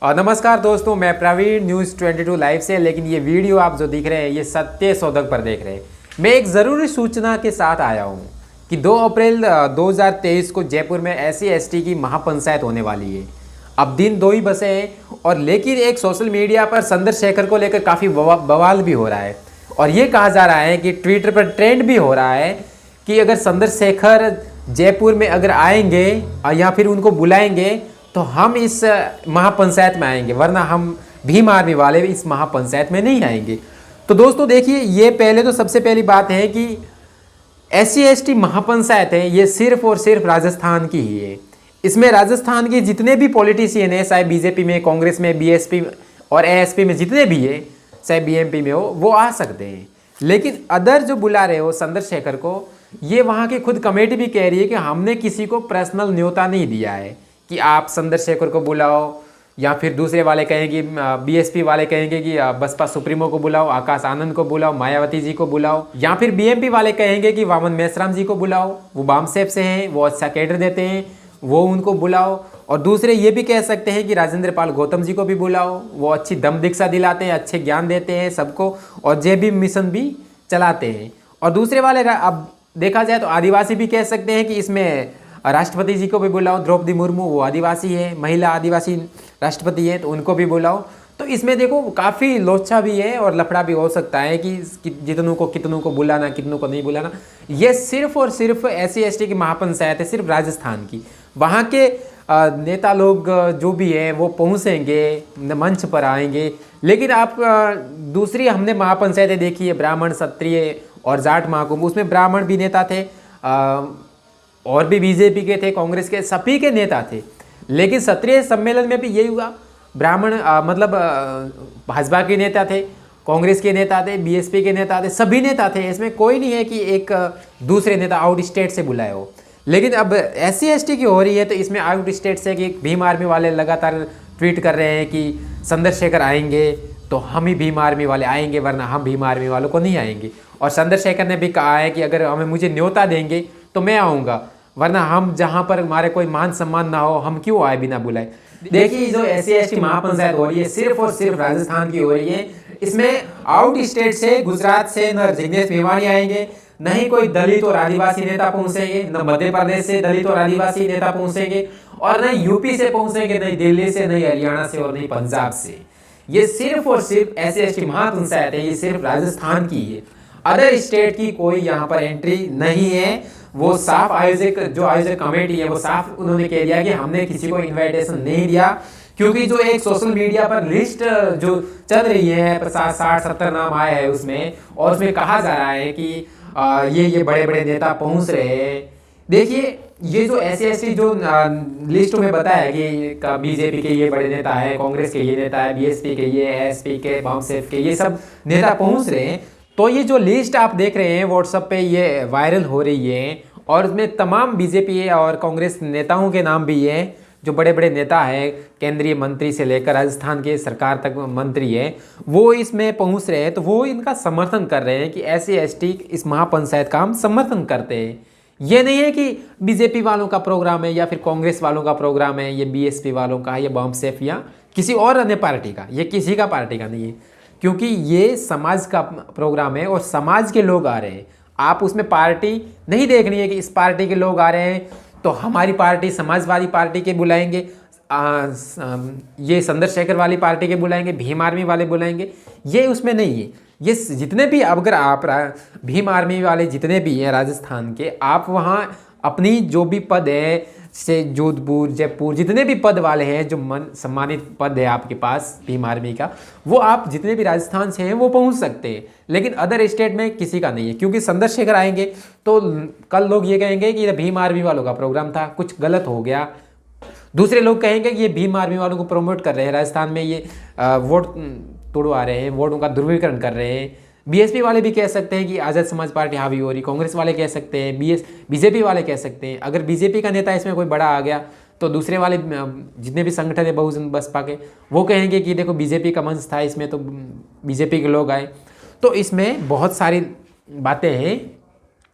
नमस्कार दोस्तों, मैं प्रवीण न्यूज़ 22 लाइव से। लेकिन ये वीडियो आप जो दिख रहे हैं ये सत्य शोधक पर देख रहे हैं। मैं एक ज़रूरी सूचना के साथ आया हूँ कि 2 अप्रैल 2023 को जयपुर में SC/ST की महापंचायत होने वाली है। अब दिन 2 ही बचे हैं और लेकिन एक सोशल मीडिया पर चंद्रशेखर को लेकर काफ़ी बवाल भी हो रहा है और ये कहा जा रहा है कि ट्विटर पर ट्रेंड भी हो रहा है कि अगर चंद्रशेखर जयपुर में अगर आएंगे या फिर उनको बुलाएंगे तो हम इस महापंचायत में आएंगे, वरना हम भीम आर्मी वाले इस महापंचायत में नहीं आएंगे। तो दोस्तों देखिए, ये पहले तो सबसे पहली बात है कि SC/ST महापंचायत है ये सिर्फ और सिर्फ राजस्थान की ही है। इसमें राजस्थान के जितने भी पॉलिटिशियन हैं, चाहे बीजेपी में, कांग्रेस में, BSP और ASP में जितने भी है, चाहे BMP में हो, वो आ सकते हैं। लेकिन अदर जो बुला रहे हो चंद्रशेखर को, ये वहाँ की खुद कमेटी भी कह रही है कि हमने किसी को पर्सनल न्योता नहीं दिया है कि आप चंद्रशेखर को बुलाओ, या फिर दूसरे वाले कहेंगे, BSP वाले कहेंगे कि बसपा सुप्रीमो को बुलाओ, आकाश आनंद को बुलाओ, मायावती जी को बुलाओ, या फिर BMP वाले कहेंगे कि वामन मेश्राम जी को बुलाओ, वो बामसेफ से हैं, वो अच्छा कैडर देते हैं, वो उनको बुलाओ। और दूसरे ये भी कह सकते हैं कि राजेंद्र पाल गौतम जी को भी बुलाओ, वो अच्छी दम दीक्षा दिलाते हैं, अच्छे ज्ञान देते हैं सबको और JB मिशन भी चलाते हैं। और दूसरे वाले अब देखा जाए तो आदिवासी भी कह सकते हैं कि इसमें राष्ट्रपति जी को भी बुलाओ, द्रौपदी मुर्मू वो आदिवासी है, महिला आदिवासी राष्ट्रपति है, तो उनको भी बुलाओ। तो इसमें देखो काफ़ी लोचा भी है और लफड़ा भी हो सकता है कि जितनों को बुलाना, कितनों को नहीं बुलाना। ये सिर्फ और सिर्फ SC/ST की महापंचायत है, सिर्फ राजस्थान की। वहाँ के नेता लोग जो भी हैं वो पहुँचेंगे, मंच पर आएंगे। लेकिन आप दूसरी हमने महापंचायतें देखी है, ब्राह्मण, क्षत्रिय और जाट महाकुंभ, उसमें ब्राह्मण भी नेता थे और भी BJP के थे, कांग्रेस के, सभी के नेता थे। लेकिन क्षत्रिय सम्मेलन में भी यही हुआ, ब्राह्मण भाजपा के नेता थे, कांग्रेस के नेता थे, BSP के नेता थे, सभी नेता थे। इसमें कोई नहीं है कि एक दूसरे नेता आउट स्टेट से बुलाए हो। लेकिन अब SC/ST की हो रही है तो इसमें आउट स्टेट से कि भीम आर्मी वाले लगातार ट्वीट कर रहे हैं कि चंद्रशेखर आएंगे तो हम ही भीम आर्मी वाले आएंगे, वरना हम भीम आर्मी वालों को नहीं आएंगे। और चंद्रशेखर ने भी कहा है कि अगर मुझे न्योता देंगे तो मैं आऊँगा, वरना हम जहाँ पर हमारे कोई मान सम्मान ना हो, हम क्यों आए बिना बुलाए। देखिए, जो SC/ST महापंचायत हो रही है सिर्फ और सिर्फ राजस्थान की हो रही है। इसमें आउट स्टेट से, गुजरात से न जिग्नेश मेवाणी आएंगे, न ही कोई दलित और आदिवासी नेता पहुंचेंगे, न मध्य प्रदेश से दलित और आदिवासी नेता पहुंचेंगे, और न UP से पहुंचेंगे, न दिल्ली से, न हरियाणा से और न पंजाब से। ये सिर्फ और सिर्फ SC/ST महापंचायत है, ये सिर्फ राजस्थान की है। अदर स्टेट की कोई यहाँ पर एंट्री नहीं है। वो साफ आयोजक कमेटी है वो साफ उन्होंने कह दिया कि हमने किसी को इनविटेशन नहीं दिया, क्योंकि जो एक सोशल मीडिया पर लिस्ट जो चल रही है 50, 60, 70 नाम आए हैं उसमें, और उसमें कहा जा रहा है कि ये बड़े बड़े नेता पहुंच रहे हैं। देखिए, ये जो SC/ST जो लिस्ट में बताया कि BJP के ये बड़े नेता है, कांग्रेस के ये नेता है, BSP के ये, ASP के, बामसेफ के ये सब नेता पहुंच रहे हैं। तो ये जो लिस्ट आप देख रहे हैं व्हाट्सएप पे ये वायरल हो रही है और उसमें तमाम BJP और कांग्रेस नेताओं के नाम भी हैं, जो बड़े बड़े नेता हैं, केंद्रीय मंत्री से लेकर राजस्थान के सरकार तक मंत्री हैं, वो इसमें पहुंच रहे हैं। तो वो इनका समर्थन कर रहे हैं कि SC/ST इस महापंचायत का हम समर्थन करते हैं। ये नहीं है कि BJP वालों का प्रोग्राम है या फिर कांग्रेस वालों का प्रोग्राम है, ये BSP वालों का, या बामसेफ या किसी और अन्य पार्टी का, ये किसी का पार्टी का नहीं है, क्योंकि ये समाज का प्रोग्राम है और समाज के लोग आ रहे हैं। आप उसमें पार्टी नहीं देखनी है कि इस पार्टी के लोग आ रहे हैं तो हमारी पार्टी समाजवादी पार्टी के बुलाएंगे, ये चंद्रशेखर वाली पार्टी के बुलाएंगे, भीम आर्मी वाले बुलाएंगे, ये उसमें नहीं है। ये जितने भी, अगर आप भीम आर्मी वाले जितने भी हैं राजस्थान के, आप वहाँ अपनी जो भी पद है, से जोधपुर, जयपुर, जितने भी पद वाले हैं, जो सम्मानित पद है आपके पास भीम आर्मी का, वो आप जितने भी राजस्थान से हैं वो पहुंच सकते हैं। लेकिन अदर स्टेट में किसी का नहीं है, क्योंकि चंद्रशेखर आएंगे तो कल लोग ये कहेंगे कि ये भीम आर्मी वालों का प्रोग्राम था, कुछ गलत हो गया। दूसरे लोग कहेंगे कि ये भीम आर्मी वालों को प्रमोट कर रहे हैं, राजस्थान में ये वोट तोड़वा रहे हैं, वोटों का दुर्विकरण कर रहे हैं। BSP वाले भी कह सकते हैं कि आज़ाद समाज पार्टी हावी हो रही, कांग्रेस वाले कह सकते हैं, BJP वाले कह सकते हैं। अगर BJP का नेता इसमें कोई बड़ा आ गया तो दूसरे वाले जितने भी संगठन है बहुजन बसपा के, वो कहेंगे कि देखो BJP का मंच था, इसमें तो BJP के लोग आए। तो इसमें बहुत सारी बातें हैं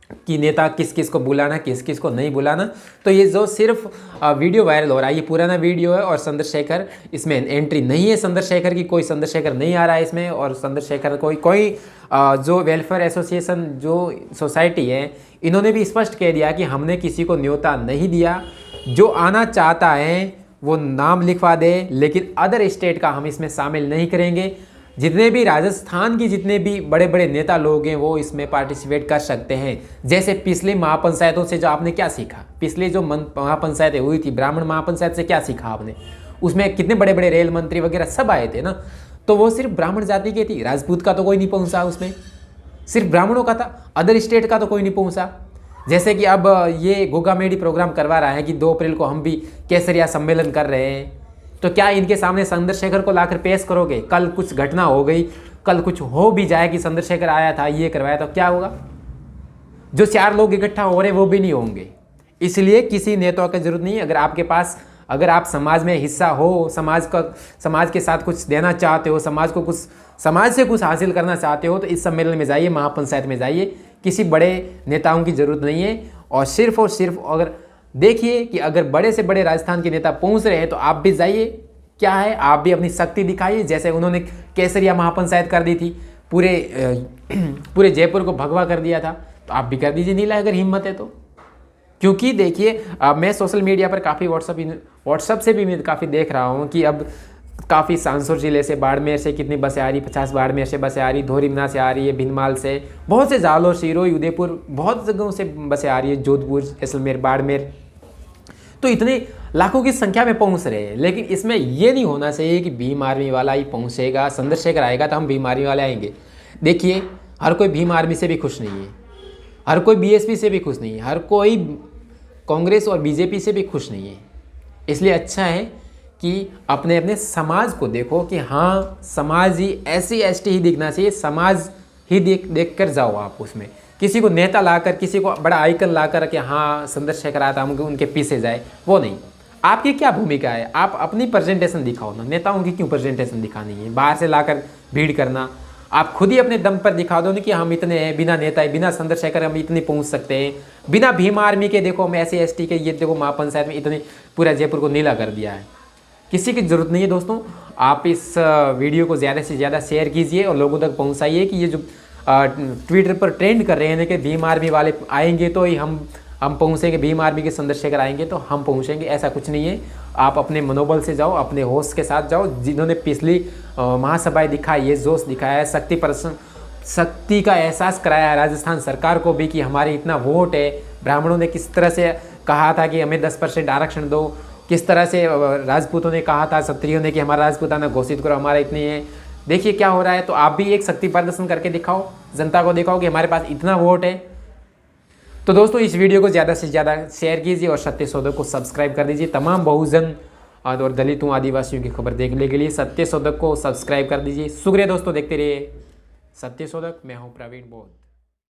कि नेता किस किस को बुलाना, किस किस को नहीं बुलाना। तो ये जो सिर्फ वीडियो वायरल हो रहा है ये पुराना वीडियो है और चंद्रशेखर इसमें एंट्री नहीं है। चंद्रशेखर की कोई चंद्रशेखर नहीं आ रहा है इसमें, और चंद्रशेखर कोई जो वेलफेयर एसोसिएशन जो सोसाइटी है इन्होंने भी स्पष्ट कह दिया कि हमने किसी को न्योता नहीं दिया। जो आना चाहता है वो नाम लिखवा दे, लेकिन अदर स्टेट का हम इसमें शामिल नहीं करेंगे। जितने भी राजस्थान के जितने भी बड़े बड़े नेता लोग हैं वो इसमें पार्टिसिपेट कर सकते हैं। जैसे पिछली महापंचायतों से जो आपने क्या सीखा, पिछले जो महापंचायतें हुई थी, ब्राह्मण महापंचायत से क्या सीखा आपने, उसमें कितने बड़े बड़े रेल मंत्री वगैरह सब आए थे ना, तो वो सिर्फ ब्राह्मण जाति की थी, राजपूत का तो कोई नहीं पहुंचा उसमें, सिर्फ ब्राह्मणों का था, अदर स्टेट का तो कोई नहीं पहुंचा। जैसे कि अब ये गोगा मेडी प्रोग्राम करवा रहा है कि 2 अप्रैल को हम भी केसरिया सम्मेलन कर रहे हैं, तो क्या इनके सामने चंद्रशेखर को लाकर पेश करोगे? कल कुछ घटना हो गई, कल कुछ हो भी जाए कि चंद्रशेखर आया था ये करवाया, तो क्या होगा? जो 4 लोग इकट्ठा हो रहे वो भी नहीं होंगे। इसलिए किसी नेता की जरूरत नहीं है। अगर आप समाज में हिस्सा हो, समाज के साथ कुछ देना चाहते हो, समाज से कुछ हासिल करना चाहते हो, तो इस सम्मेलन में जाइए, महापंचायत में जाइए। किसी बड़े नेताओं की जरूरत नहीं है। और सिर्फ अगर देखिए कि अगर बड़े से बड़े राजस्थान के नेता पहुंच रहे हैं तो आप भी जाइए, क्या है, आप भी अपनी शक्ति दिखाइए। जैसे उन्होंने केसरिया महापंचायत कर दी थी, पूरे जयपुर को भगवा कर दिया था, तो आप भी कर दीजिए नीला अगर हिम्मत है तो। क्योंकि देखिए मैं सोशल मीडिया पर काफ़ी व्हाट्सअप से भी मैं काफ़ी देख रहा हूँ कि अब काफ़ी सांसौर जिले से, बाड़मेर से कितनी बसें आ रही, 50 बाड़मेर से बसें आ रही, धोरीमना से आ रही है, भिनमाल से, बहुत से, जालोर, सिरोही, उदयपुर, बहुत जगहों से बसें आ रही है, जोधपुर, जैसलमेर, बाड़मेर, तो इतने लाखों की संख्या में पहुंच रहे हैं। लेकिन इसमें यह नहीं होना चाहिए कि भीम आर्मी वाला ही पहुंचेगा, चंद्रशेखर आएगा तो हम भीम आर्मी वाले आएंगे। देखिए हर कोई भीम आर्मी से भी खुश नहीं है, हर कोई बीएसपी से भी खुश नहीं है, हर कोई कांग्रेस और बीजेपी से भी खुश नहीं है। इसलिए अच्छा है कि अपने अपने समाज को देखो कि हाँ, समाज ही SC ST ही दिखना चाहिए, समाज ही देख कर जाओ आप उसमें। किसी को नेता लाकर, किसी को बड़ा आइकन लाकर कि हाँ चंद्रशेखर आता हम उनके पीछे जाए, वो नहीं। आपकी क्या भूमिका है, आप अपनी प्रेजेंटेशन दिखाओ ना, नेताओं की क्यों प्रेजेंटेशन दिखानी है, बाहर से लाकर भीड़ करना। आप खुद ही अपने दम पर दिखा दो ना कि हम इतने हैं, बिना नेता है, बिना चंद्रशेखर हम इतने पहुंच सकते हैं, बिना भीम आर्मी के देखो हम SC ST के ये देखो महापंचायत में इतने पूरा जयपुर को नीला कर दिया है। किसी की ज़रूरत नहीं है दोस्तों। आप इस वीडियो को ज़्यादा से ज़्यादा शेयर कीजिए और लोगों तक पहुंचाइए कि ये जो ट्विटर पर ट्रेंड कर रहे हैं कि भीम आर्मी वाले आएंगे तो ही हम पहुंचेंगे, भीम आर्मी के चंद्रशेखर आएंगे तो हम पहुंचेंगे, ऐसा कुछ नहीं है। आप अपने मनोबल से जाओ, अपने होश के साथ जाओ। जिन्होंने पिछली महासभाएं दिखाई, ये जोश दिखाया है, शक्ति का एहसास कराया है राजस्थान सरकार को भी कि हमारे इतना वोट है। ब्राह्मणों ने किस तरह से कहा था कि हमें 10% आरक्षण दो, किस तरह से राजपूतों ने कहा था, क्षत्रियों ने कि हमारा राजपूताना घोषित करो, हमारा इतनी है। देखिए क्या हो रहा है। तो आप भी एक शक्ति प्रदर्शन करके दिखाओ, जनता को दिखाओ कि हमारे पास इतना वोट है। तो दोस्तों इस वीडियो को ज़्यादा से ज़्यादा शेयर कीजिए और सत्य शोधक को सब्सक्राइब कर दीजिए। तमाम बहुजन और दलितों, आदिवासियों की खबर देखने के लिए सत्य शोधक को सब्सक्राइब कर दीजिए। शुक्रिया दोस्तों, देखते रहिए सत्य शोधक। मैं हूँ प्रवीण बोध।